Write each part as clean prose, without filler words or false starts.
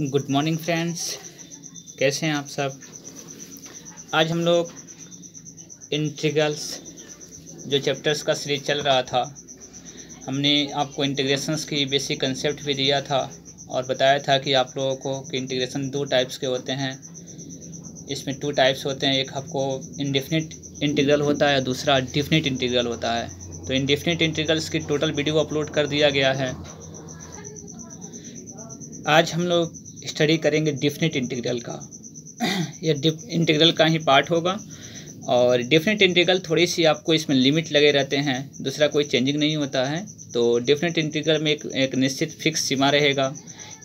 Good morning friends, कैसे हैं आप सब। आज हम लोग इंटीग्रल्स जो चैप्टर्स का सीरीज चल रहा था, हमने आपको इंटीग्रेशंस की बेसिक कंसेप्ट भी दिया था और बताया था कि आप लोगों को कि इंटीग्रेशन दो टाइप्स के होते हैं। इसमें टू टाइप्स होते हैं, एक आपको इंडेफिनिट इंटीग्रल होता है, दूसरा डेफिनिट इंटीग्रल होता है। तो इंडेफिनिट इंटीग्रल्स की टोटल वीडियो अपलोड कर दिया गया है। आज हम लोग स्टडी करेंगे डेफिनिट इंटीग्रल का। यह इंटीग्रल का ही पार्ट होगा और डेफिनिट इंटीग्रल थोड़ी सी आपको इसमें लिमिट लगे रहते हैं, दूसरा कोई चेंजिंग नहीं होता है। तो डेफिनिट इंटीग्रल में एक निश्चित फिक्स सीमा रहेगा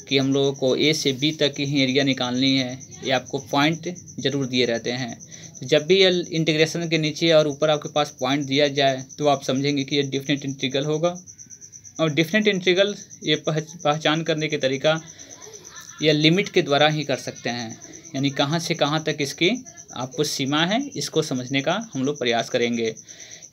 कि हम लोगों को ए से बी तक की ही एरिया निकालनी है। ये आपको पॉइंट ज़रूर दिए रहते हैं। जब भी ये इंटीग्रेशन के नीचे और ऊपर आपके पास पॉइंट दिया जाए तो आप समझेंगे कि ये डेफिनिट इंटीग्रल होगा। और डेफिनिट इंटीग्रल ये पहचान करने के तरीका या लिमिट के द्वारा ही कर सकते हैं, यानी कहाँ से कहाँ तक इसकी आपको सीमा है, इसको समझने का हम लोग प्रयास करेंगे।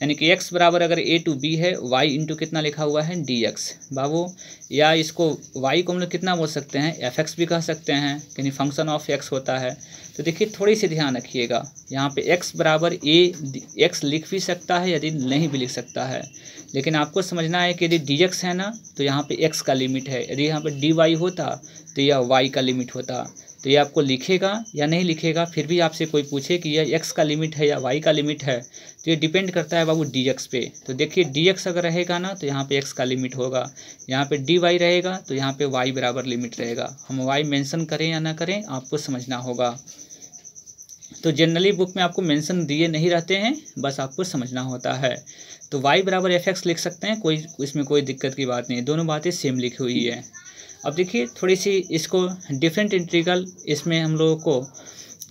यानी कि x बराबर अगर a टू b है, y इंटू कितना लिखा हुआ है dx बाबू, या इसको y को हम लोग कितना बोल सकते हैं, fx भी कह सकते हैं, यानी फंक्शन ऑफ x होता है। तो देखिए थोड़ी सी ध्यान रखिएगा, यहाँ पे x बराबर x लिख भी सकता है, यदि नहीं भी लिख सकता है, लेकिन आपको समझना है कि यदि dx है ना तो यहाँ पे x का लिमिट है, यदि यहाँ पे dy होता तो यह y का लिमिट होता। तो ये आपको लिखेगा या नहीं लिखेगा, फिर भी आपसे कोई पूछे कि यह x का लिमिट है या y का लिमिट है, तो ये डिपेंड करता है बाबू dx पे। तो देखिए dx अगर रहेगा ना तो यहाँ पे x का लिमिट होगा, यहाँ पे dy रहेगा तो यहाँ पे y बराबर लिमिट रहेगा। हम y मेंशन करें या ना करें आपको समझना होगा। तो जनरली बुक में आपको मेंशन दिए नहीं रहते हैं, बस आपको समझना होता है। तो y बराबर fx लिख सकते हैं, कोई इसमें कोई दिक्कत की बात नहीं, दोनों बातें सेम लिखी हुई है। अब देखिए थोड़ी सी इसको डिफरेंट इंटीग्रल इसमें हम लोगों को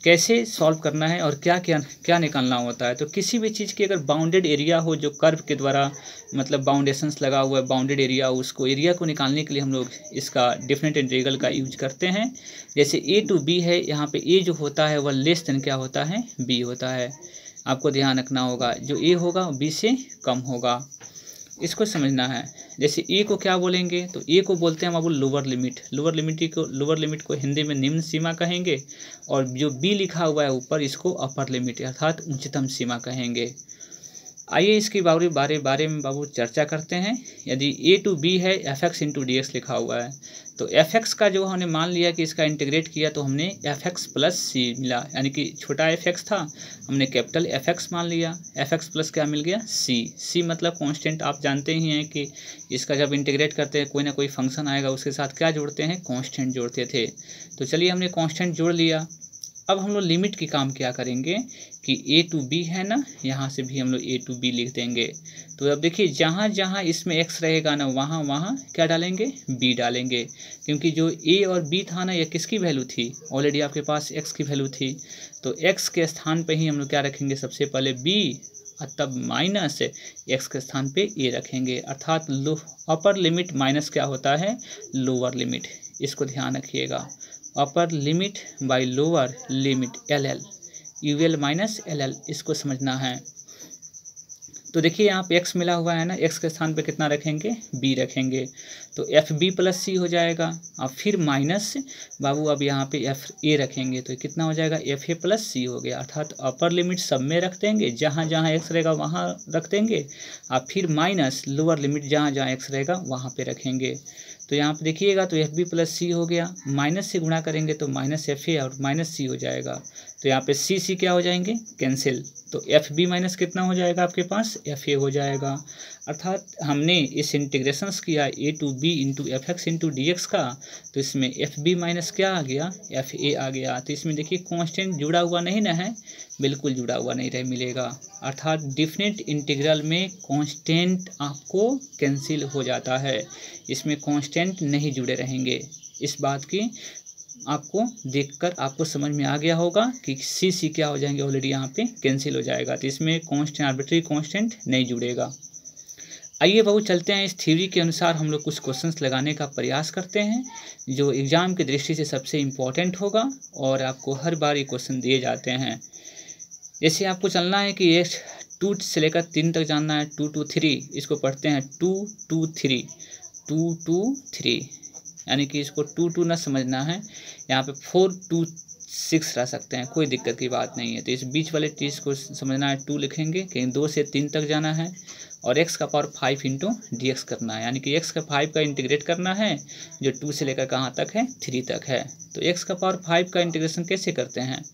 कैसे सॉल्व करना है और क्या क्या क्या निकालना होता है। तो किसी भी चीज़ की अगर बाउंडेड एरिया हो, जो कर्व के द्वारा मतलब बाउंडेशंस लगा हुआ है, बाउंडेड एरिया, उसको एरिया को निकालने के लिए हम लोग इसका डिफरेंट इंटीग्रल का यूज करते हैं। जैसे a टू b है, यहाँ पे a जो होता है वह लेस देन क्या होता है, b होता है। आपको ध्यान रखना होगा, जो a होगा b से कम होगा, इसको समझना है। जैसे ए को क्या बोलेंगे, तो ए को बोलते हैं बाबू लोअर लिमिट। लोअर लिमिट को हिंदी में निम्न सीमा कहेंगे, और जो बी लिखा हुआ है ऊपर इसको अपर लिमिट अर्थात उच्चतम सीमा कहेंगे। आइए इसके बारे में बाबू चर्चा करते हैं। यदि ए टू बी है, F x into d x लिखा हुआ है, तो एफ एक्स का जो हमने मान लिया कि इसका इंटीग्रेट किया तो हमने एफ एक्स प्लस सी मिला, यानी कि छोटा एफ एक्स था, हमने कैपिटल एफ एक्स मान लिया, एफ एक्स प्लस क्या मिल गया, सी मतलब कांस्टेंट। आप जानते ही हैं कि इसका जब इंटीग्रेट करते हैं कोई ना कोई फंक्शन आएगा, उसके साथ क्या जोड़ते हैं, कांस्टेंट जोड़ते थे। तो चलिए हमने कांस्टेंट जोड़ लिया। अब हम लोग लिमिट की काम क्या करेंगे कि ए टू बी है ना, यहाँ से भी हम लोग ए टू बी लिख देंगे। तो अब देखिए जहाँ जहाँ इसमें x रहेगा ना, वहाँ वहाँ क्या डालेंगे, b डालेंगे, क्योंकि जो a और b था ना, ये किसकी वैल्यू थी, ऑलरेडी आपके पास x की वैल्यू थी। तो x के स्थान पे ही हम लोग क्या रखेंगे, सबसे पहले b और तब माइनस x के स्थान पे a रखेंगे, अर्थात अपर लिमिट माइनस क्या होता है, लोअर लिमिट। इसको ध्यान रखिएगा, upper limit by lower limit LL, UL minus LL, इसको समझना है। तो देखिए यहाँ पे x मिला हुआ है ना, x के स्थान पे कितना रखेंगे, b रखेंगे, तो एफ बी प्लस सी हो जाएगा। अब फिर माइनस बाबू अब यहाँ पे एफ ए रखेंगे तो कितना हो जाएगा, एफ ए प्लस सी हो गया, अर्थात अपर लिमिट सब में रख देंगे, जहाँ जहाँ x रहेगा वहाँ रख देंगे, और फिर माइनस लोअर लिमिट जहाँ जहाँ x रहेगा वहाँ पे रखेंगे। तो यहाँ पे देखिएगा तो एफ बी प्लस सी हो गया, माइनस से गुणा करेंगे तो माइनस एफ ए और माइनस सी हो जाएगा। तो यहाँ पे सी क्या हो जाएंगे, कैंसिल, तो एफ बी माइनस कितना हो जाएगा आपके पास, एफ ए हो जाएगा। अर्थात हमने इस इंटीग्रेशंस किया a to b into f x into d x का, तो इसमें एफ बी माइनस क्या आ गया, एफ ए आ गया। तो इसमें देखिए कांस्टेंट जुड़ा हुआ नहीं ना है, बिल्कुल जुड़ा हुआ नहीं रह मिलेगा, अर्थात डिफरेंट इंटीग्रल में कांस्टेंट आपको कैंसिल हो जाता है, इसमें कांस्टेंट नहीं जुड़े रहेंगे। इस बात की आपको देखकर आपको समझ में आ गया होगा कि सी क्या हो जाएंगे, ऑलरेडी यहाँ पे कैंसिल हो जाएगा, तो इसमें कांस्टेंट आर्बिट्री कांस्टेंट नहीं जुड़ेगा। आइए बाबू चलते हैं, इस थ्योरी के अनुसार हम लोग कुछ क्वेश्चंस लगाने का प्रयास करते हैं जो एग्जाम की दृष्टि से सबसे इम्पोर्टेंट होगा, और आपको हर बार ये क्वेश्चन दिए जाते हैं। जैसे आपको चलना है कि ये 2 से लेकर 3 तक जानना है, 2 to 3, इसको पढ़ते हैं 2 to 3, 2 to 3। यानी कि इसको 2 2 ना समझना है, यहाँ पे 4 2 6 रह सकते हैं, कोई दिक्कत की बात नहीं है। तो इस बीच वाले चीज़ को समझना है, 2 लिखेंगे कि 2 से 3 तक जाना है और x का पावर 5 इंटू डी करना है, यानी कि x का 5 का इंटीग्रेट करना है जो 2 से लेकर कहाँ तक है, 3 तक है। तो x का पावर 5 का इंटीग्रेशन कैसे करते हैं,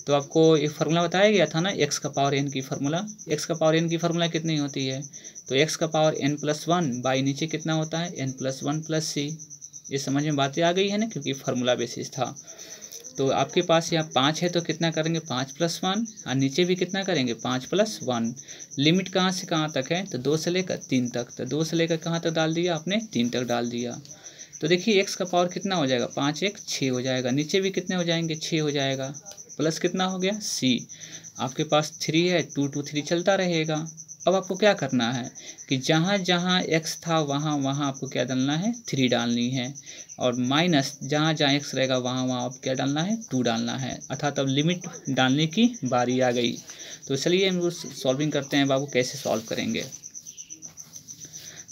तो आपको एक फार्मूला बताया गया था ना, x का पावर n की फार्मूला। x का पावर n की फार्मूला कितनी होती है, तो x का पावर n+1 बाई नीचे कितना होता है, n+1+c। ये समझ में बातें आ गई है ना, क्योंकि फार्मूला बेसिस था। तो आपके पास यहाँ 5 है तो कितना करेंगे, 5+1, और नीचे भी कितना करेंगे, 5+1। लिमिट कहाँ से कहाँ तक है, तो 2 से लेकर 3 तक। तो 2 से लेकर कहाँ तक डाल दिया आपने, 3 तक डाल दिया। तो देखिए x का पावर कितना हो जाएगा, 5 1 6 हो जाएगा, नीचे भी कितने हो जाएंगे, 6 हो जाएगा, प्लस कितना हो गया c। आपके पास 3 है, 2 2 3 चलता रहेगा। अब आपको क्या करना है कि जहाँ जहाँ x था वहाँ वहाँ आपको क्या डालना है, 3 डालनी है, और माइनस जहाँ जहाँ x रहेगा वहाँ वहाँ आप क्या डालना है, 2 डालना है, अर्थात अब लिमिट डालने की बारी आ गई। तो चलिए हम लोग सॉल्विंग करते हैं बाबू, कैसे सॉल्व करेंगे।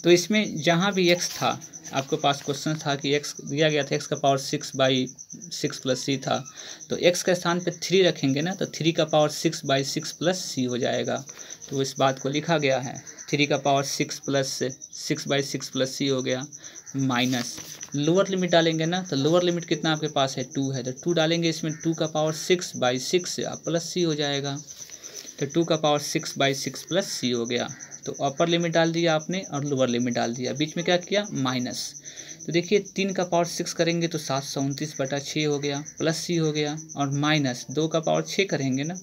तो इसमें जहाँ भी x था, आपके पास क्वेश्चन था कि x दिया गया था, x का पावर 6/6+c था, तो x का स्थान पे 3 रखेंगे ना, तो 3 का पावर 6/6+c हो जाएगा। तो इस बात को लिखा गया है, 3 का पावर 6/6+c हो गया, माइनस लोअर लिमिट डालेंगे ना, तो लोअर लिमिट कितना आपके पास है, 2 है, तो 2 डालेंगे इसमें, 2 का पावर 6/6 प्लस c हो जाएगा। तो 2 का पावर 6/6+c हो गया। तो अपर लिमिट डाल दिया आपने और लोअर लिमिट डाल दिया, बीच में क्या किया, माइनस। तो देखिए 3 का पावर 6 करेंगे तो 729/6 हो गया, प्लस c हो गया, और माइनस 2 का पावर 6 करेंगे ना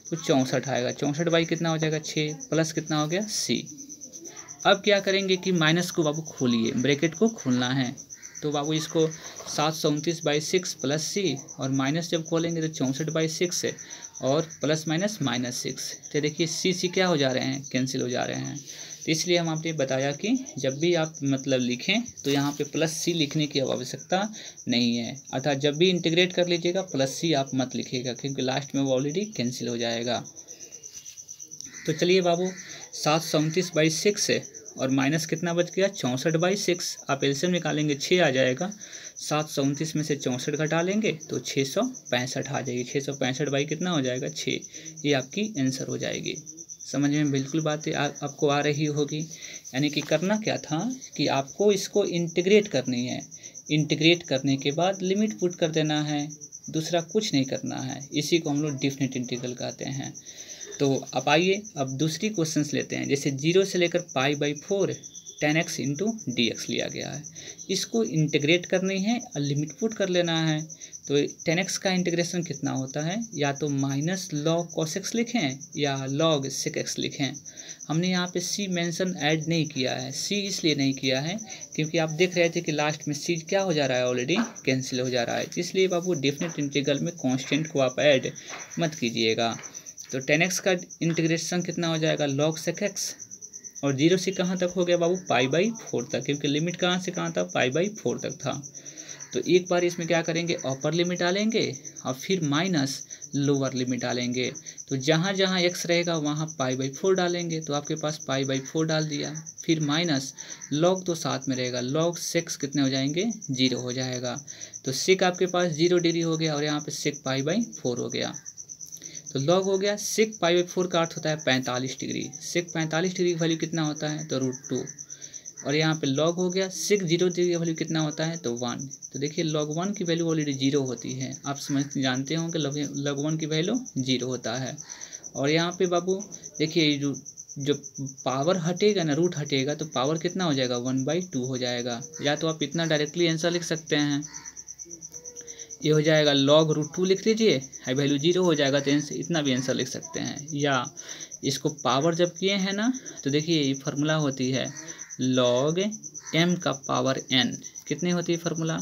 तो 64 आएगा, 64 बाई कितना हो जाएगा, 6, प्लस कितना हो गया, c। अब क्या करेंगे कि माइनस को बाबू खोलिए, ब्रैकेट को खोलना है। तो बाबू इसको 729/6 प्लस c, और माइनस जब खोलेंगे तो 64/6 है, और प्लस माइनस -6। तो देखिए सी क्या हो जा रहे हैं, कैंसिल हो जा रहे हैं। तो इसलिए हम आपने बताया कि जब भी आप मतलब लिखें तो यहाँ पे प्लस c लिखने की आवश्यकता नहीं है, अर्थात जब भी इंटीग्रेट कर लीजिएगा प्लस c आप मत लिखिएगा, क्योंकि लास्ट में वो ऑलरेडी कैंसिल हो जाएगा। तो चलिए बाबू 729/6 है, और माइनस कितना बच गया, 64/6। आप एलसीएम निकालेंगे 6 आ जाएगा, 729 में से 64 घटा लेंगे तो 665 आ जाएगी, 665 बाई कितना हो जाएगा, 6। ये आपकी आंसर हो जाएगी। समझ में बिल्कुल बातें आपको आ रही होगी। यानी कि करना क्या था कि आपको इसको इंटीग्रेट करनी है, इंटीग्रेट करने के बाद लिमिट पुट कर देना है, दूसरा कुछ नहीं करना है। इसी को हम लोग डेफिनेट इंटीग्रल कहते हैं। तो अब आइए अब दूसरी क्वेश्चंस लेते हैं। जैसे 0 से लेकर π/4 10x इंटू डी लिया गया है, इसको इंटीग्रेट करनी है और लिमिट पुट कर लेना है। तो 10x का इंटीग्रेशन कितना होता है, या तो माइनस log cos x लिखें या log sec x लिखें। हमने यहाँ पे c मेंशन ऐड नहीं किया है, c इसलिए नहीं किया है क्योंकि आप देख रहे थे कि लास्ट में c क्या हो जा रहा है, ऑलरेडी कैंसिल हो जा रहा है। इसलिए बाबू डेफिनेट इंटीग्रल में कांस्टेंट को आप ऐड मत कीजिएगा। तो 10x का इंटीग्रेशन कितना हो जाएगा, log sec x, और 0 से कहाँ तक हो गया बाबू, π/4 तक, क्योंकि लिमिट कहाँ से कहाँ था, π/4 तक था। तो एक बार इसमें क्या करेंगे, अपर लिमिट डालेंगे और फिर माइनस लोअर लिमिट डालेंगे। तो जहाँ जहाँ x रहेगा वहाँ π/4 डालेंगे, तो आपके पास π/4 डाल दिया, फिर माइनस log तो साथ में रहेगा, log sec कितने हो जाएंगे, 0 हो जाएगा। तो sec आपके पास 0 डिग्री हो गया, और यहाँ पे sec π/4 हो गया। तो log हो गया, sec π/4 का अर्थ होता है 45 डिग्री, sec 45 डिग्री की वैल्यू कितना होता है, तो √2, और यहाँ पे log हो गया sec 0 डिग्री की वैल्यू कितना होता है, तो 1। तो देखिए log 1 की वैल्यू ऑलरेडी 0 होती है, आप जानते होंगे log 1 की वैल्यू 0 होता है। और यहाँ पे बाबू देखिए जो पावर हटेगा ना, रूट हटेगा, तो पावर कितना हो जाएगा, 1/2 हो जाएगा। या तो आप इतना डायरेक्टली आंसर लिख सकते हैं, ये हो जाएगा log √2 लिख लीजिए, हाई वैल्यू 0 हो जाएगा, तो इतना भी आंसर लिख सकते हैं। या इसको पावर जब किए हैं ना, तो देखिए ये फार्मूला होती है log m का पावर n, कितनी होती है फार्मूला,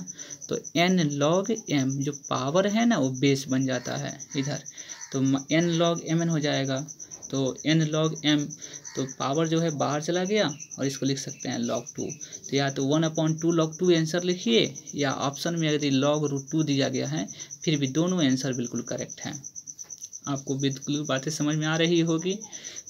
तो n log m, जो पावर है ना वो बेस बन जाता है इधर, तो n log mn हो जाएगा। तो n log m, तो पावर जो है बाहर चला गया, और इसको लिख सकते हैं log 2। तो या तो 1/2 log 2 आंसर लिखिए, या ऑप्शन में यदि log √2 दिया गया है, फिर भी दोनों आंसर बिल्कुल करेक्ट हैं। आपको बिल्कुल बातें समझ में आ रही होगी।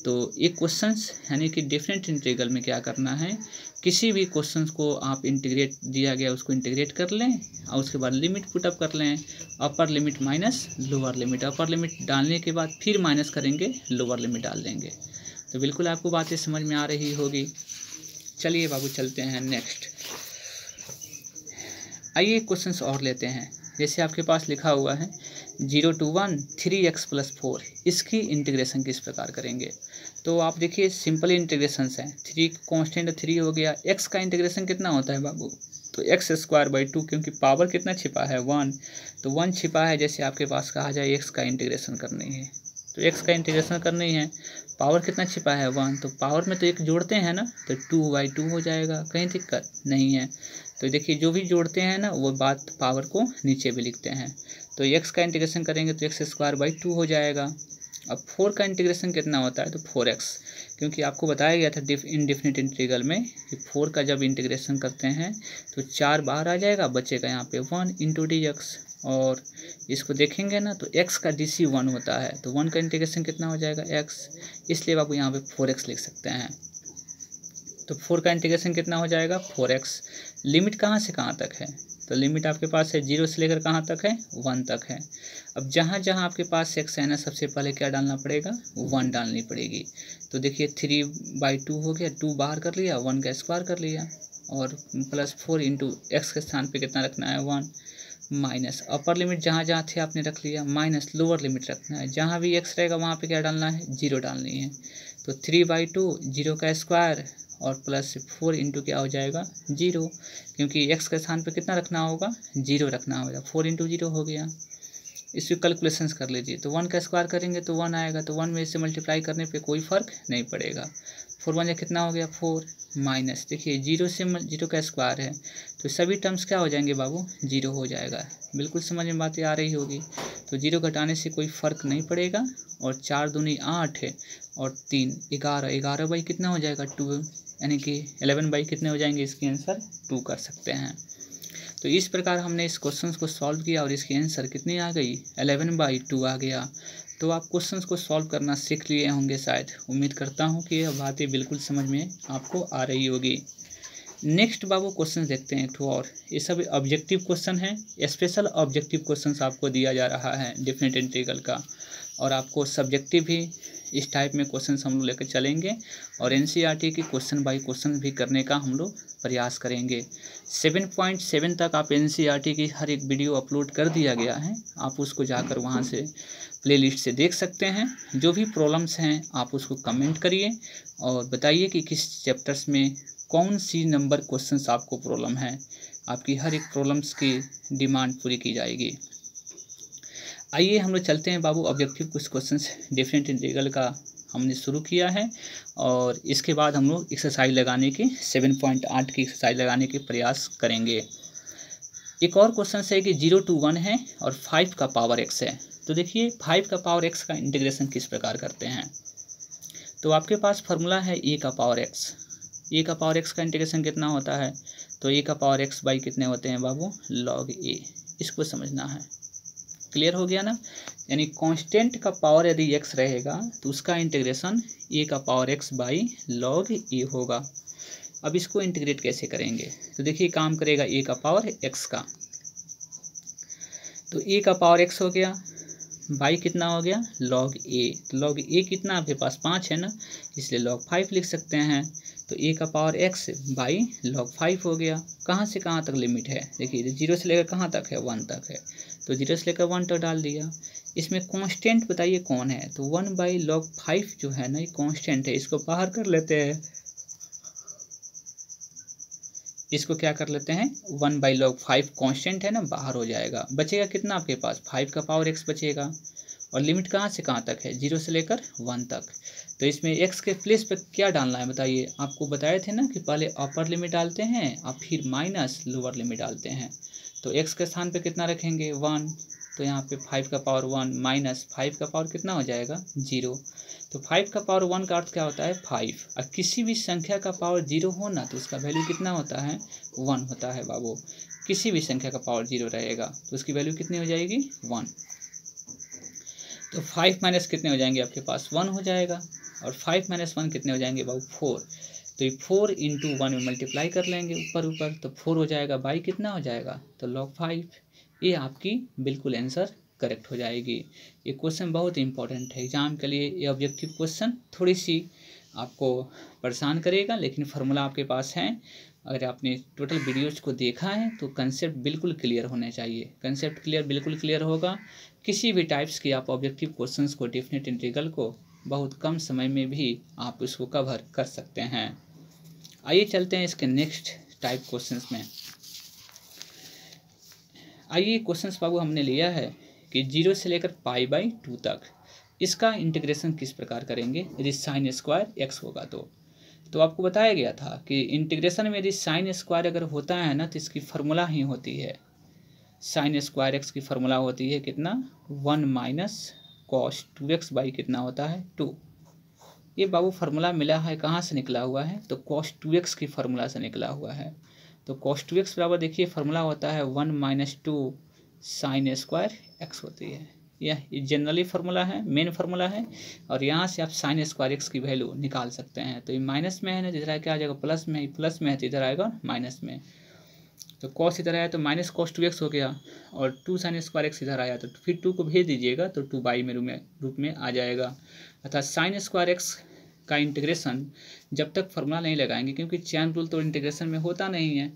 तो एक क्वेश्चंस यानी कि डेफिनेट इंटीग्रल में क्या करना है, किसी भी क्वेश्चंस को आप इंटीग्रेट दिया गया उसको इंटीग्रेट कर लें और उसके बाद लिमिट पुटअप कर लें, upper limit minus lower limit, upper limit डालने के बाद फिर माइनस करेंगे, लोअर लिमिट डाल देंगे। तो बिल्कुल आपको बातें समझ में आ रही होगी। चलिए बाबू चलते हैं नेक्स्ट। आइए क्वेश्चंस और लेते हैं। जैसे आपके पास लिखा हुआ है 0 to 1 3x + 4, इसकी इंटीग्रेशन किस प्रकार करेंगे। तो आप देखिए सिंपल इंटीग्रेशंस हैं। 3 कांस्टेंट 3 हो गया, x का इंटीग्रेशन कितना होता है बाबू, तो x²/2, क्योंकि पावर कितना छिपा है 1, तो 1 छिपा है। जैसे आपके पास कहा जाए x का इंटीग्रेशन करनी है, तो x का इंटीग्रेशन करनी है, पावर कितना छिपा है 1, तो पावर में तो एक जोड़ते हैं ना, तो 2/2 हो जाएगा, कहीं दिक्कत नहीं है। तो देखिए जो भी जोड़ते हैं ना वो बात पावर को नीचे भी लिखते हैं। तो x का इंटीग्रेशन करेंगे तो x²/2 हो जाएगा। अब 4 का इंटीग्रेशन कितना होता है, तो 4x, क्योंकि आपको बताया गया था इनडेफिनिट इंटीग्रल में कि 4 का जब इंटीग्रेशन करते हैं तो 4 बाहर आ जाएगा, बचेगा यहाँ पे 1 × dx। और इसको देखेंगे ना तो x का dc 1 होता है, तो 1 का इंटीग्रेशन कितना हो जाएगा x, इसलिए बाबू यहाँ पे 4x लिख सकते हैं। तो 4 का इंटीग्रेशन कितना हो जाएगा 4x। लिमिट कहाँ से कहाँ तक है, तो लिमिट आपके पास है 0 से लेकर कहाँ तक है 1 तक है। अब जहाँ जहाँ आपके पास x है ना, सबसे पहले क्या डालना पड़ेगा 1 डालनी पड़ेगी। तो देखिए 3/2 हो गया, 2 बाहर कर लिया, 1 का स्क्वायर कर लिया, और +4 × x के स्थान पे कितना रखना है 1, माइनस अपर लिमिट जहाँ जहाँ थे आपने रख लिया, माइनस लोअर लिमिट रखना है, जहाँ भी x रहेगा वहाँ पे क्या डालना है 0 डालनी है। तो 3/2 0 का स्क्वायर और +4 × क्या हो जाएगा 0, क्योंकि x के स्थान पे कितना रखना होगा 0 रखना होगा, 4 × 0 हो गया। इसकी कैलकुलेशंस कर लीजिए, तो 1 का स्क्वायर करेंगे तो 1 आएगा, तो 1 में इससे मल्टीप्लाई करने पे कोई फ़र्क नहीं पड़ेगा। 4 1 कितना हो गया 4, माइनस देखिए 0 से 0 का स्क्वायर है, तो सभी टर्म्स क्या हो जाएंगे बाबू 0 हो जाएगा। बिल्कुल समझ में बातें आ रही होगी। तो 0 घटाने से कोई फ़र्क नहीं पड़ेगा, और 4 दूनी 8 है, और 3 11, 11 बाई कितना हो जाएगा 2, यानी कि 11 बाई कितने हो जाएंगे, इसकी आंसर 2 कर सकते हैं। तो इस प्रकार हमने इस क्वेश्चन को सॉल्व किया और इसकी आंसर कितनी आ गई 11/2 आ गया। तो आप क्वेश्चंस को सॉल्व करना सीख लिए होंगे शायद। उम्मीद करता हूँ कि यह बातें बिल्कुल समझ में आपको आ रही होगी। नेक्स्ट बाबू क्वेश्चन देखते हैं एक ठो और। ये सब ऑब्जेक्टिव क्वेश्चन है, स्पेशल ऑब्जेक्टिव क्वेश्चन आपको दिया जा रहा है डेफिनेट इंटीग्रल का, और आपको सब्जेक्टिव भी इस टाइप में क्वेश्चन हम लोग लेकर चलेंगे, और एनसीईआरटी की क्वेश्चन बाय क्वेश्चन भी करने का हम लोग प्रयास करेंगे। 7.7 तक आप एनसीईआरटी की हर एक वीडियो अपलोड कर दिया गया है, आप उसको जाकर वहाँ से प्लेलिस्ट से देख सकते हैं। जो भी प्रॉब्लम्स हैं आप उसको कमेंट करिए और बताइए कि किस चैप्टर्स में कौन सी नंबर क्वेश्चंस आपको प्रॉब्लम है। आपकी हर एक प्रॉब्लम्स की डिमांड पूरी की जाएगी। आइए हम लोग चलते हैं बाबू ऑब्जेक्टिव कुछ क्वेश्चंस डेफिनेट इंटीग्रल का हमने शुरू किया है, और इसके बाद हम लोग एक्सरसाइज लगाने की 7.8 की एक्सरसाइज लगाने के प्रयास करेंगे। एक और क्वेश्चन है कि 0 to 1 है और 5 का पावर x है। तो देखिए 5 का पावर x का इंटीग्रेशन किस प्रकार करते हैं। तो आपके पास फार्मूला है a का पावर x। a का पावर x का इंटीग्रेशन कितना होता है, तो a का पावर x बाई कितने होते हैं बाबू log a। इसको समझना है, क्लियर हो गया ना। यानी कांस्टेंट का पावर यदि x रहेगा तो उसका इंटीग्रेशन a का power x by log a होगा। अब इसको इंटीग्रेट कैसे करेंगे, तो देखिए काम करेगा a का पावर x का, तो a का पावर x हो गया बाई कितना हो गया log a। तो log a कितना आपके पास 5 है ना, इसलिए log 5 लिख सकते हैं। तो a का पावर x बाई log 5 हो गया। कहाँ से कहाँ तक लिमिट है, देखिए 0 से लेकर कहाँ तक है 1 तक है, तो 0 से लेकर 1 तक डाल दिया। इसमें कांस्टेंट बताइए कौन है, तो 1/log 5 जो है ना ये कांस्टेंट है, इसको बाहर कर लेते हैं। इसको क्या कर लेते हैं 1/log 5 कांस्टेंट है ना, बाहर हो जाएगा। बचेगा कितना आपके पास 5 का पावर x बचेगा, और लिमिट कहाँ से कहाँ तक है 0 से लेकर 1 तक। तो इसमें x के प्लेस पे क्या डालना है बताइए। आपको बताए थे ना कि पहले अपर लिमिट डालते हैं और फिर माइनस लोअर लिमिट डालते हैं। तो x के स्थान पे कितना रखेंगे 1, तो यहाँ पे 5 का पावर 1 माइनस 5 का पावर कितना हो जाएगा 0। तो 5 का पावर 1 का अर्थ क्या होता है 5। और किसी भी संख्या का पावर 0 हो ना तो उसका वैल्यू कितना होता है 1 होता है बाबू। किसी भी संख्या का पावर 0 रहेगा तो उसकी वैल्यू कितनी हो जाएगी 1। तो 5 माइनस कितने हो जाएंगे आपके पास 1 हो जाएगा, और 5 माइनस 1 कितने हो जाएंगे बाबू 4। तो ये 4 इंटू 1 में मल्टीप्लाई कर लेंगे ऊपर ऊपर, तो 4 हो जाएगा, बाई कितना हो जाएगा तो log 5। ये आपकी बिल्कुल आंसर करेक्ट हो जाएगी। ये क्वेश्चन बहुत इंपॉर्टेंट है एग्जाम के लिए। ये ऑब्जेक्टिव क्वेश्चन थोड़ी सी आपको परेशान करेगा, लेकिन फार्मूला आपके पास है। अगर आपने टोटल वीडियोज को देखा है तो कंसेप्ट बिल्कुल क्लियर होने चाहिए। कंसेप्ट बिल्कुल क्लियर होगा, किसी भी टाइप्स की आप ऑब्जेक्टिव क्वेश्चंस को, डेफिनेट इंटीग्रल को बहुत कम समय में भी आप इसको कवर कर सकते हैं। आइए चलते हैं इसके नेक्स्ट टाइप क्वेश्चंस में। आइए क्वेश्चंस बाबू हमने लिया है कि 0 से लेकर π/2 तक इसका इंटीग्रेशन किस प्रकार करेंगे यदि sin स्क्वायर x होगा तो आपको बताया गया था कि इंटीग्रेशन में यदि sin स्क्वायर अगर होता है ना तो इसकी फार्मूला ही होती है, sin स्क्वायर x की फार्मूला होती है कितना 1 माइनस cos 2x बाई कितना होता है 2। ये बाबू फार्मूला मिला है, कहाँ से निकला हुआ है तो cos 2x की फार्मूला से निकला हुआ है। तो cos 2x बराबर देखिए फार्मूला होता है 1 माइनस 2 sin स्क्वायर x होती है। यह जनरली फार्मूला है, मेन फार्मूला है, और यहाँ से आप sin स्क्वायर x की वैल्यू निकाल सकते हैं। तो ये माइनस में है ना, इधर क्या आ जाएगा प्लस में, प्लस में है तो इधर आएगा माइनस में। तो cos इधर आया तो माइनस cos 2x हो गया, और 2 sin स्क्वायर x इधर आया तो फिर 2 को भेज दीजिएगा तो 2 बाई में रूप में आ जाएगा। अर्थात sin स्क्वायर x का इंटीग्रेशन जब तक फार्मूला नहीं लगाएंगे, क्योंकि चैन रूल तो इंटीग्रेशन में होता नहीं है,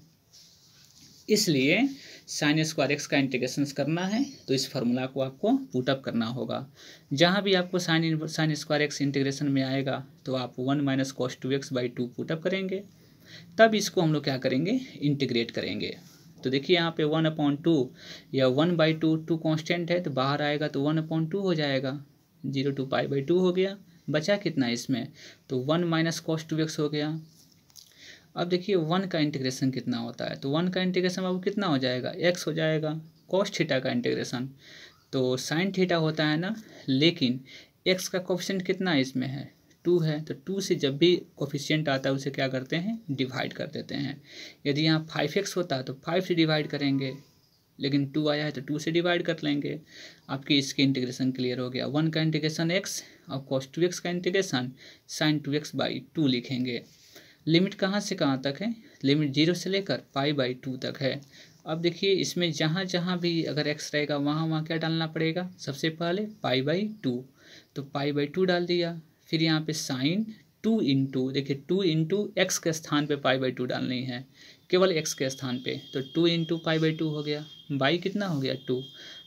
इसलिए sin स्क्वायर x का इंटीग्रेशन करना है तो इस फार्मूला को आपको पुटअप करना होगा। जहाँ भी आपको sin स्क्वायर x इंटीग्रेशन में आएगा तो आप 1 minus cos 2x by 2 put up करेंगे, तब इसको हम लोग क्या करेंगे इंटीग्रेट करेंगे। तो देखिए यहाँ पे 1/2 या 1/2 2 कॉन्स्टेंट है तो बाहर आएगा तो 1/2 हो जाएगा, 0 to π/2 हो गया। बचा कितना इसमें तो 1 माइनस cos 2x हो गया। अब देखिए 1 का इंटीग्रेशन कितना होता है तो 1 का इंटीग्रेशन अब कितना हो जाएगा x हो जाएगा। cos थीटा का इंटीग्रेशन तो sin थीटा होता है ना, लेकिन x का कोफिशिएंट कितना इसमें है 2 है, तो 2 से जब भी कोफिशिएंट आता है उसे क्या करते हैं डिवाइड कर देते हैं। यदि यहाँ 5x होता है तो 5 से डिवाइड करेंगे, लेकिन 2 आया है तो 2 से डिवाइड कर लेंगे। आपकी इसकी इंटीग्रेशन क्लियर हो गया। 1 का इंटीग्रेशन x और cos 2x का इंटीग्रेशन sin 2x बाई 2 लिखेंगे। लिमिट कहाँ से कहाँ तक है, लिमिट 0 से लेकर π/2 तक है। अब देखिए इसमें जहाँ जहाँ भी अगर x रहेगा वहाँ क्या डालना पड़ेगा, सबसे पहले π/2 तो π/2 डाल दिया, फिर यहाँ पे साइन 2 इंटू, देखिए 2 इंटू एक्स के स्थान पे π/2 डालनी है, केवल x के स्थान पे, तो 2 इंटू π/2 हो गया, बाई कितना हो गया 2।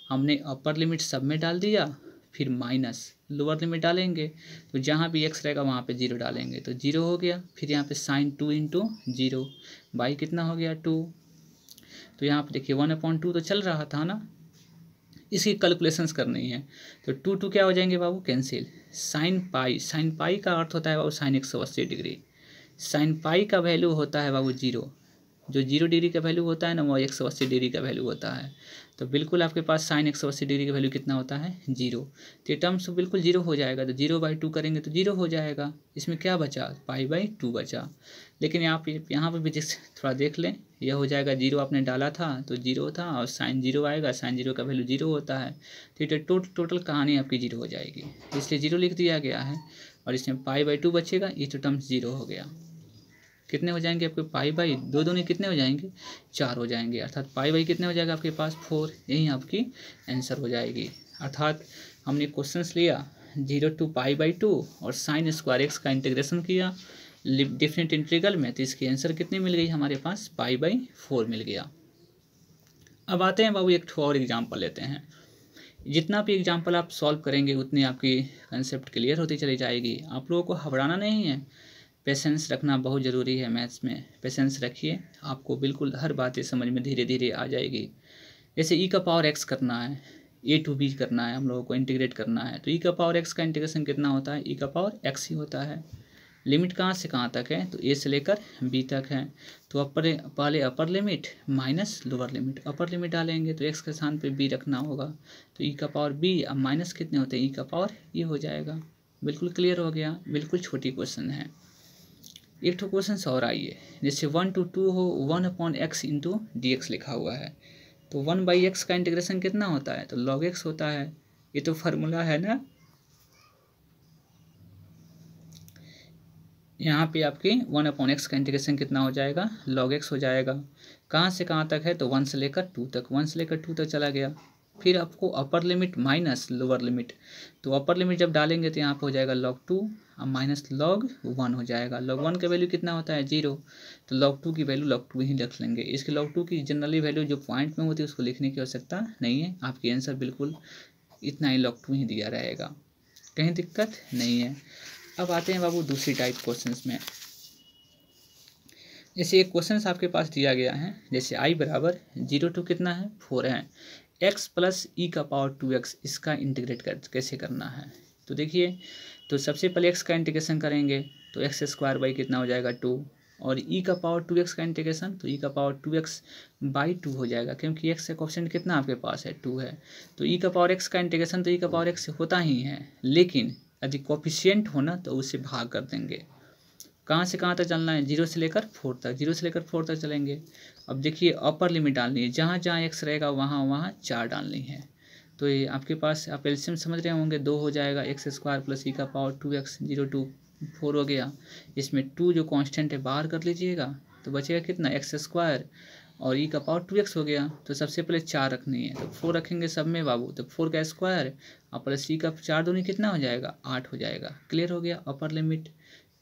हमने अपर लिमिट सब में डाल दिया, फिर माइनस लोअर लिमिट डालेंगे, तो जहाँ भी x रहेगा वहाँ पे 0 डालेंगे तो 0 हो गया। फिर यहाँ पे साइन 2 इंटू 0 बाई कितना हो गया 2। तो यहाँ पे देखिए 1/2 तो चल रहा था ना, इसकी कैलकुलेशंस करनी है तो 2 क्या हो जाएंगे बाबू कैंसिल। साइन पाई का अर्थ होता है बाबू साइन 180 डिग्री। साइन पाई का वैल्यू होता है बाबू 0, जो 0 डिग्री का वैल्यू होता है ना वो 180 डिग्री का वैल्यू होता है। तो बिल्कुल आपके पास साइन 180 डिग्री का वैल्यू कितना होता है 0। तो ये टर्म्स बिल्कुल 0 हो जाएगा, तो 0/2 करेंगे तो 0 हो जाएगा। इसमें क्या बचा π/2 बचा। लेकिन यहाँ पर भी थोड़ा देख लें, यह हो जाएगा 0 आपने डाला था तो 0 था, और साइन 0 आएगा, साइन 0 का वैल्यू 0 होता है, तो टोटल कहानी आपकी 0 हो जाएगी, इसलिए 0 लिख दिया गया है। और इसमें π/2 बचेगा, ये तो टर्म्स 0 हो गया। कितने हो जाएंगे आपके π/2 दूनी कितने हो जाएंगे 4 हो जाएंगे, अर्थात π/2 कितने हो जाएगा आपके पास 4। यही आपकी आंसर हो जाएगी। अर्थात हमने क्वेश्चंस लिया 0 to π/2 और साइन स्क्वायर x का इंटीग्रेशन किया डिफरेंट इंटीग्रल में, तो इसकी आंसर कितनी मिल गई हमारे पास π/4 मिल गया। अब आते हैं बाबू एक और एग्जाम्पल लेते हैं। जितना भी एग्जाम्पल आप सॉल्व करेंगे उतनी आपकी कंसेप्ट क्लियर होती चली जाएगी। आप लोगों को घबराना नहीं है, पेशेंस रखना बहुत ज़रूरी है। मैथ्स में पेशेंस रखिए, आपको बिल्कुल हर बातें समझ में धीरे धीरे आ जाएगी। जैसे e का पावर x करना है, a to b करना है, हम लोगों को इंटीग्रेट करना है, तो e का पावर x का इंटीग्रेशन कितना होता है, e का पावर x ही होता है। लिमिट कहाँ से कहाँ तक है तो a से लेकर b तक है। तो पहले upper limit minus lower limit, upper limit डालेंगे तो x के स्थान पे b रखना होगा, तो e का पावर b, अब माइनस कितने होते हैं e का पावर e हो जाएगा। बिल्कुल क्लियर हो गया, बिल्कुल छोटी क्वेश्चन है। एक तो क्वेश्चन और आइए, जैसे 1 to 2 हो 1/x इंटू dx लिखा हुआ है, तो 1/x का इंटीग्रेशन कितना होता है तो log x होता है। ये तो फार्मूला है ना। यहाँ पे आपकी 1/x का इंटीग्रेशन कितना हो जाएगा, log x हो जाएगा। कहाँ से कहाँ तक है, तो 1 से लेकर 2 तक, 1 से लेकर 2 तक चला गया। फिर आपको upper limit minus lower limit, तो अपर लिमिट जब डालेंगे तो यहाँ पे हो जाएगा log 2 और माइनस log 1 हो जाएगा। log 1 का वैल्यू कितना होता है 0, तो log 2 की वैल्यू log 2 ही रख लेंगे। इसके log 2 की जनरली वैल्यू जो पॉइंट में होती है उसको लिखने की आवश्यकता नहीं है, आपकी आंसर बिल्कुल इतना ही log 2 ही दिया रहेगा, कहीं दिक्कत नहीं है। अब आते हैं बाबू दूसरी टाइप क्वेश्चंस में। जैसे एक क्वेश्चन आपके पास दिया गया है, जैसे i बराबर 0 to कितना है 4 है, x प्लस ई का पावर 2x, इसका इंटीग्रेट कैसे करना है। तो देखिए, तो सबसे पहले x का इंटीग्रेशन करेंगे तो एक्स स्क्वायर बाई कितना हो जाएगा 2, और ई का पावर 2x का इंटीग्रेशन तो ई का पावर 2x बाई 2 हो जाएगा, क्योंकि x का कोएफिशिएंट कितना आपके पास है 2 है। तो ई का पावर x का इंटीग्रेशन तो ई का पावर x होता ही है, लेकिन यदि कोएफिशिएंट हो ना तो उससे भाग कर देंगे। कहाँ से कहाँ तक चलना है, 0 से लेकर 4 तक, 0 से लेकर 4 तक चलेंगे। अब देखिए अपर लिमिट डालनी है, जहाँ जहाँ x रहेगा वहाँ वहाँ 4 डालनी है। तो ये आपके पास आप एलसीएम समझ रहे होंगे, 2 हो जाएगा एक्स स्क्वायर प्लस ई का पावर 2x, 0 to 4 हो गया। इसमें 2 जो कांस्टेंट है बाहर कर लीजिएगा तो बचेगा कितना एक्स स्क्वायर, और ई का पावर 2x हो गया। तो सबसे पहले 4 रखनी है, तो 4 रखेंगे सब में बाबू, तो 4 का स्क्वायर और प्लस ई का 4 दूनी कितना हो जाएगा 8 हो जाएगा। क्लियर हो गया। अपर लिमिट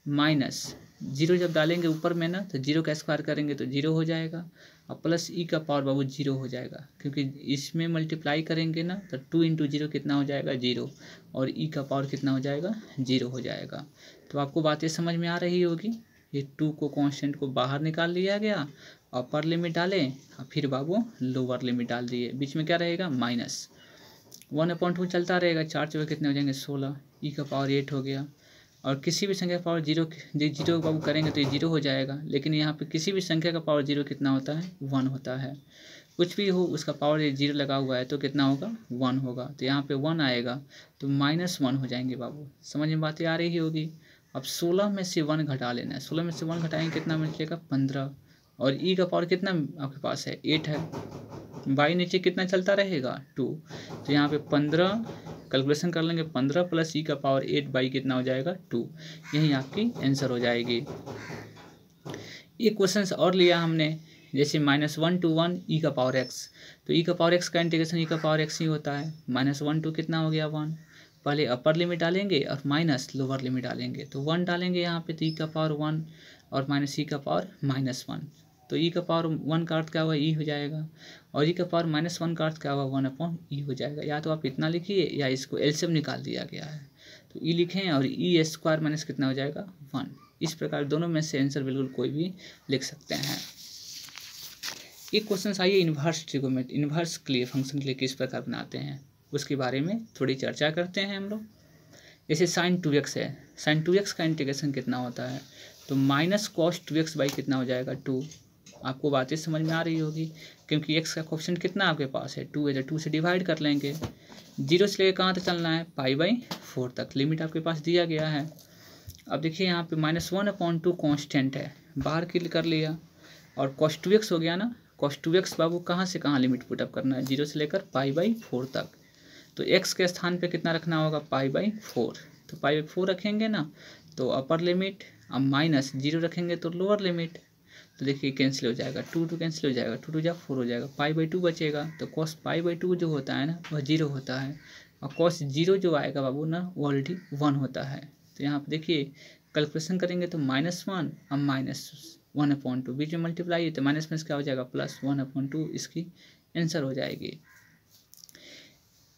माइनस 0 जब डालेंगे ऊपर में ना तो 0 का स्क्वायर करेंगे तो 0 हो जाएगा, और प्लस ई का पावर बाबू 0 हो जाएगा, क्योंकि इसमें मल्टीप्लाई करेंगे ना तो 2 इंटू 0 कितना हो जाएगा 0, और ई का पावर कितना हो जाएगा 0 हो जाएगा। तो आपको बातें समझ में आ रही होगी। ये 2 को कांस्टेंट को बाहर निकाल लिया गया, अपर लिमिट डालें और फिर बाबू लोअर लिमिट डाल दिए, बीच में क्या रहेगा माइनस 1/2 चलता रहेगा, 4 चौके कितने हो जाएंगे 16, ई का पावर 8 हो गया। और किसी भी संख्या का पावर 0 बाबू करेंगे तो ये 0 हो जाएगा, लेकिन यहाँ पे किसी भी संख्या का पावर 0 कितना होता है 1 होता है। कुछ भी हो उसका पावर 0 लगा हुआ है तो कितना होगा 1 होगा, तो यहाँ पे 1 आएगा तो -1 हो जाएंगे बाबू। समझ में बातें आ रही होगी। अब 16 में से 1 घटा लेना है, 16 में से 1 घटाएंगे कितना मिलेगा 15, और ई का पावर कितना आपके पास है 8 है, बाई नीचे कितना चलता रहेगा 2, तो यहाँ पे 15 कैलकुलेशन कर लेंगे, 15 प्लस ई का पावर 8 बाई कितना हो जाएगा 2, यही आपकी आंसर हो जाएगी। एक क्वेश्चन और लिया हमने, जैसे -1 to 1 ई का पावर x, तो ई का पावर x का इंटीग्रेशन ई का पावर x ही होता है। -1 to कितना हो गया 1, पहले अपर लिमिट डालेंगे और माइनस लोअर लिमिट डालेंगे, तो 1 डालेंगे यहाँ पे तो ई का पावर 1 और माइनस ई का पावर -1, तो ई का पावर 1 का अर्थ क्या हुआ ई हो जाएगा, और ई का पावर -1 का अर्थ क्या हुआ 1/e हो जाएगा। या तो आप इतना लिखिए या इसको एलसीएम निकाल दिया गया है, तो ई लिखें और ई स्क्वायर माइनस कितना हो जाएगा 1। इस प्रकार दोनों में से आंसर बिल्कुल कोई भी लिख सकते हैं। एक क्वेश्चन आइए इन्वर्स ट्रिगोनोमेट्री, इन्वर्स के लिए फंक्शन के लिए किस प्रकार बनाते हैं उसके बारे में थोड़ी चर्चा करते हैं हम लोग। जैसे sin 2x है, sin 2x का इंटीग्रेशन कितना होता है, तो -cos 2x बाई कितना हो जाएगा 2। आपको बातें समझ में आ रही होगी, क्योंकि x का कोएफिशिएंट कितना आपके पास है 2 है, तो 2 से डिवाइड कर लेंगे। 0 से लेकर कहाँ तक चलना है π/4 तक, लिमिट आपके पास दिया गया है। अब देखिए यहाँ पे -1/2 कांस्टेंट है, बाहर क्लिक कर लिया, और cos 2x हो गया ना, cos 2x बाबू कहाँ से कहाँ लिमिट पुटअप करना है 0 से लेकर π/4 तक, तो x के स्थान पे कितना रखना होगा π/4, तो π/4 रखेंगे ना तो अपर लिमिट, अब माइनस 0 रखेंगे तो लोअर लिमिट, तो देखिए कैंसिल हो जाएगा, 2 कैंसिल हो जाएगा, 2 जा 4 हो जाएगा, π/2 बचेगा, तो cos π/2 जो होता है ना वह 0 होता है, और cos 0 जो आएगा बाबू ना वो ऑलरेडी 1 होता है। तो यहाँ पे देखिए कैलकुलेशन करेंगे तो -1 और -1/2 बीच में मल्टीप्लाई है तो माइनस में क्या हो जाएगा +1/2, इसकी आंसर हो जाएगी।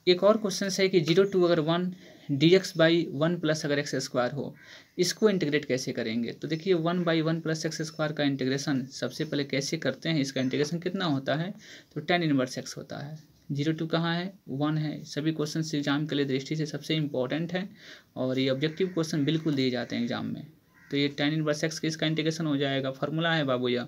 एक और क्वेश्चन है कि 0 to अगर 1 dx/1 प्लस अगर x स्क्वायर हो, इसको इंटीग्रेट कैसे करेंगे। तो देखिए 1/1 प्लस x स्क्वायर का इंटीग्रेशन सबसे पहले कैसे करते हैं, इसका इंटीग्रेशन कितना होता है तो tan इनवर्स x होता है। 0 to कहाँ है 1 है, सभी क्वेश्चन एग्जाम के लिए दृष्टि से सबसे इंपॉर्टेंट है, और ये ऑब्जेक्टिव क्वेश्चन बिल्कुल दिए जाते हैं एग्जाम में। तो ये tan इनवर्स x का इसका इंटीग्रेशन हो जाएगा, फार्मूला है बाबू यह,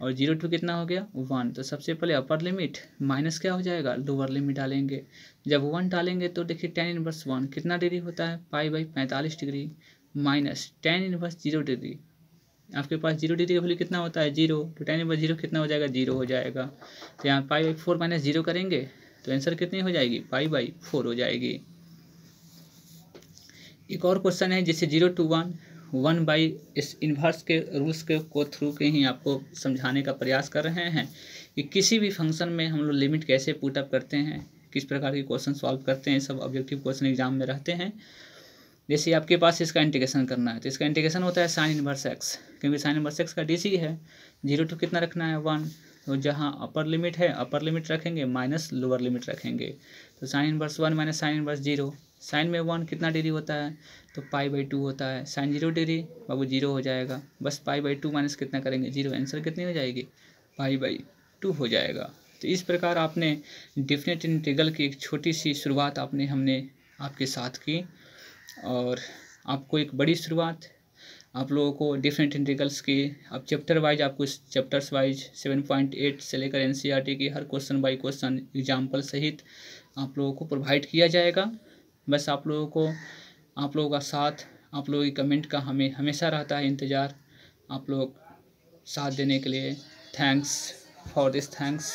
और 0 to कितना हो गया 1, तो सबसे पहले अपर लिमिट माइनस क्या हो जाएगा लोअर लिमिट डालेंगे। जब 1 डालेंगे तो देखिए tan इनवर्स 1 कितना डिग्री होता है π/45 degree, minus tan inverse 0 degree, आपके पास 0 डिग्री का वैल्यू कितना होता है 0, तो tan इनवर्स 0 कितना हो जाएगा 0 हो जाएगा। तो यहाँ π/4 -0 करेंगे तो आंसर कितनी हो जाएगी, पाई/4 हो जाएगी। एक और क्वेश्चन है जिसे 0 to 1 1 बाई इस इन्वर्स के रूल्स के को थ्रू के ही आपको समझाने का प्रयास कर रहे हैं कि किसी भी फंक्शन में हम लोग लिमिट कैसे पुटअप करते हैं, किस प्रकार के क्वेश्चन सॉल्व करते हैं, सब ऑब्जेक्टिव क्वेश्चन एग्जाम में रहते हैं। जैसे आपके पास इसका इंटीग्रेशन करना है तो इसका इंटीग्रेशन होता है साइन इनवर्स एक्स, क्योंकि साइन इनवर्स एक्स का डीसी है। 0 to कितना रखना है 1, तो जहाँ अपर लिमिट है अपर लिमिट रखेंगे माइनस लोअर लिमिट रखेंगे, तो sine inverse 1 minus sine inverse 0। Sine में 1 कितना डिग्री होता है, तो पाई/2 होता है। साइन 0 डिग्री बाबू 0 हो जाएगा, बस पाई/2 माइनस कितना करेंगे 0, आंसर कितनी हो जाएगी, पाई/2 हो जाएगा। तो इस प्रकार आपने डेफिनेट इंटीग्रल की एक छोटी सी शुरुआत हमने आपके साथ की, और आपको एक बड़ी शुरुआत आप लोगों को डेफिनेट इंटीग्रल्स की अब चैप्टर वाइज आपको चैप्टर्स वाइज 7.8 से लेकर एनसीईआरटी की हर क्वेश्चन बाय क्वेश्चन एग्जाम्पल सहित आप लोगों को प्रोवाइड किया जाएगा। बस आप लोगों का साथ, आप लोगों की कमेंट का हमें हमेशा रहता है इंतज़ार। आप लोग साथ देने के लिए थैंक्स फॉर दिस, थैंक्स।